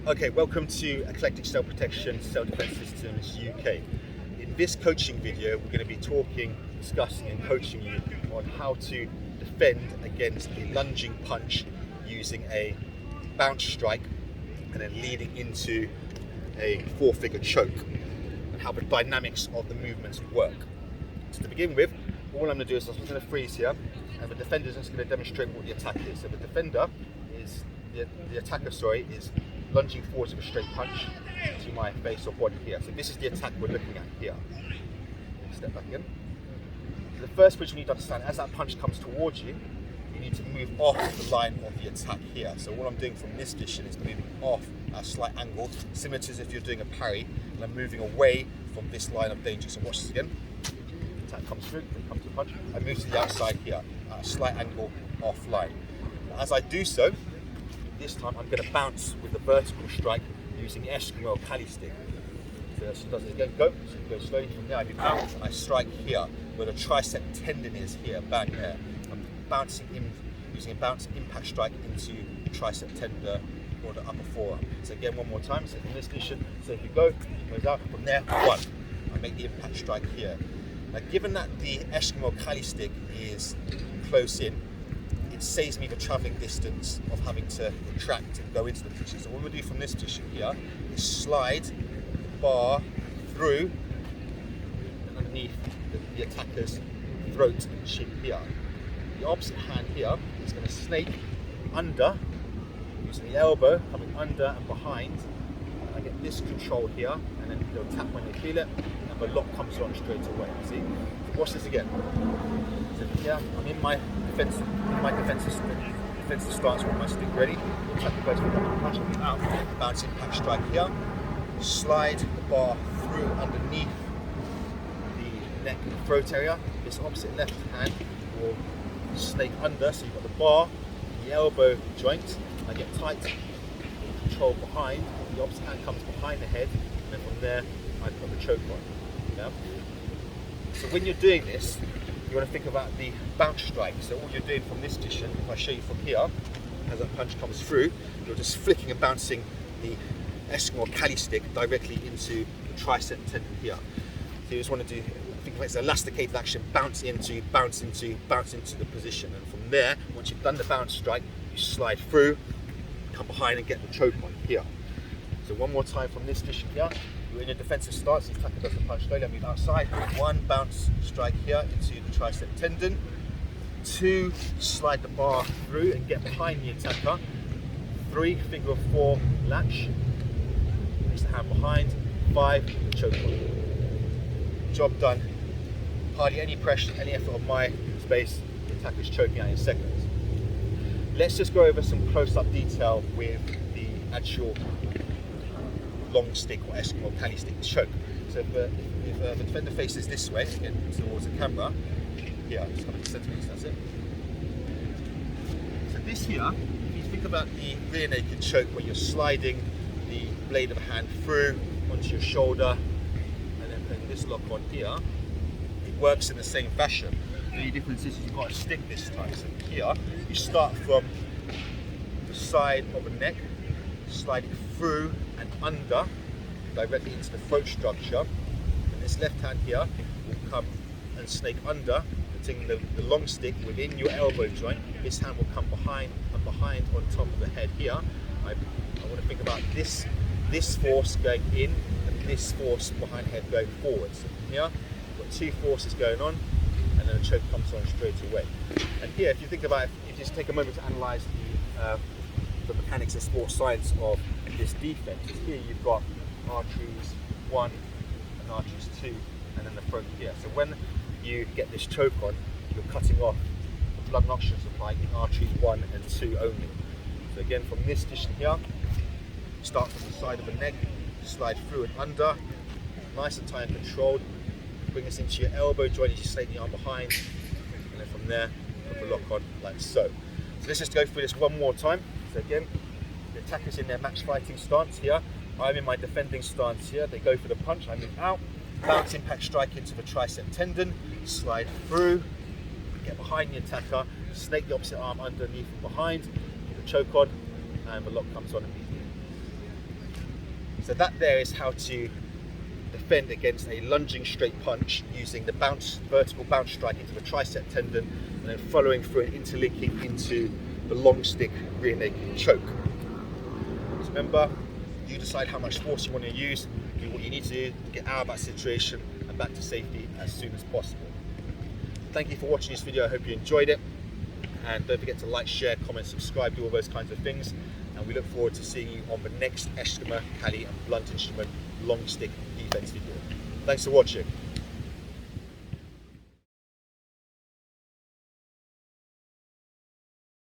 Okay, welcome to Eclectic Self Protection Self-Defense Systems UK. In this coaching video, we're going to be discussing and coaching you on how to defend against a lunging punch using a bounce strike and then leading into a four-figure choke, and how the dynamics of the movements work. So to begin with, all I'm going to do is I'm going to freeze here, and the defender is just going to demonstrate what the attack is. So the defender is, the attacker, is lunging forward with a straight punch to my face or body here. So this is the attack we're looking at here. Step back again. So the first point you need to understand, as that punch comes towards you, you need to move off the line of the attack here. So what I'm doing from this position is moving off at a slight angle, similar to as if you're doing a parry, and I'm moving away from this line of danger. So watch this again. Attack comes through, it comes to punch. I move to the outside here at a slight angle offline. As I do so, this time I'm going to bounce with the vertical strike using the Escrima or Kali stick. So she does it again, go. So you go slowly from there, I bounce and I strike here where the tricep tendon is here, bang there. I'm bouncing in, using a bounce impact strike into the tricep tendon or the upper forearm. So again, one more time, so from this position, so if you go, it goes out, from there, one. I make the impact strike here. Now given that the Escrima or Kali stick is close in, it saves me the travelling distance of having to retract and go into the position. So what we'll do from this position here is slide the bar through and underneath the attacker's throat and chin here. The opposite hand here is going to snake under, using the elbow coming under and behind. I get this control here, and then they'll tap when they feel it, and the lock comes on straight away. See? So watch this again. So here I'm in my defensive stance with my stick ready. The attacker goes for the punch, I'll be out. Bounce impact strike here. Slide the bar through underneath the neck and throat area. This opposite left hand will snake under, so you've got the bar, the elbow joint. I get tight, control behind. The opposite hand comes behind the head, and then from there I put the choke on. Yeah? So when you're doing this, you want to think about the bounce strike. So all you're doing from this position, if I show you from here, as that punch comes through, you're just flicking and bouncing the Escrima or Kali stick directly into the tricep tendon here. So you just want to think of it as an elasticated action, bounce into the position. And from there, once you've done the bounce strike, you slide through, come behind and get the choke on here. So one more time from this position here. You're in a defensive stance, the attacker does the punch slowly, I move outside. One, bounce strike here into the tricep tendon. Two, slide the bar through and get behind the attacker. Three, figure of four, latch. Place the hand behind. Five, choke on. Job done. Hardly any pressure, any effort on my space. The attacker's choking out in seconds. Let's just go over some close-up detail with the actual long stick or Escrima or Kali stick choke. So if the defender faces this way, again towards the camera, yeah, just a couple of centimeters, that's it. So this here, if you think about the rear naked choke where you're sliding the blade of a hand through onto your shoulder and then putting this lock on here, it works in the same fashion. The only difference is you've got a stick this time. So here, you start from the side of the neck, slide it through and under directly into the throat structure, and this left hand here will come and snake under, putting the long stick within your elbow joint. This hand will come behind and behind on top of the head here. I want to think about this force going in and this force behind head going forward. So from here, we've got two forces going on, and then a choke comes on straight away. And here, if you think about it, if you just take a moment to analyse the mechanics and sports science of this defense, here you've got arteries 1 and arteries 2, and then the throat here. So when you get this choke on, you're cutting off the blood and oxygen supply in arteries 1 and 2 only. So again, from this position here, start from the side of the neck, slide through and under, nice and tight and controlled. Bring us into your elbow joint as you snake the arm behind, and then from there, put the lock on like so. So let's just go through this one more time. So again, the attacker's in their match fighting stance here. I'm in my defending stance here. They go for the punch, I move out, bounce impact strike into the tricep tendon, slide through, get behind the attacker, snake the opposite arm underneath and behind, put the choke on, and the lock comes on immediately. So that there is how to defend against a lunging straight punch using the vertical bounce strike into the tricep tendon, and then following through and interlinking into the long stick rear naked choke. So remember, you decide how much force you want to use, do what you need to do to get out of that situation and back to safety as soon as possible. Thank you for watching this video. I hope you enjoyed it, and don't forget to like, share, comment, subscribe, do all those kinds of things, and we look forward to seeing you on the next Escrima, Kali and blunt instrument long stick defense video. Thanks for watching.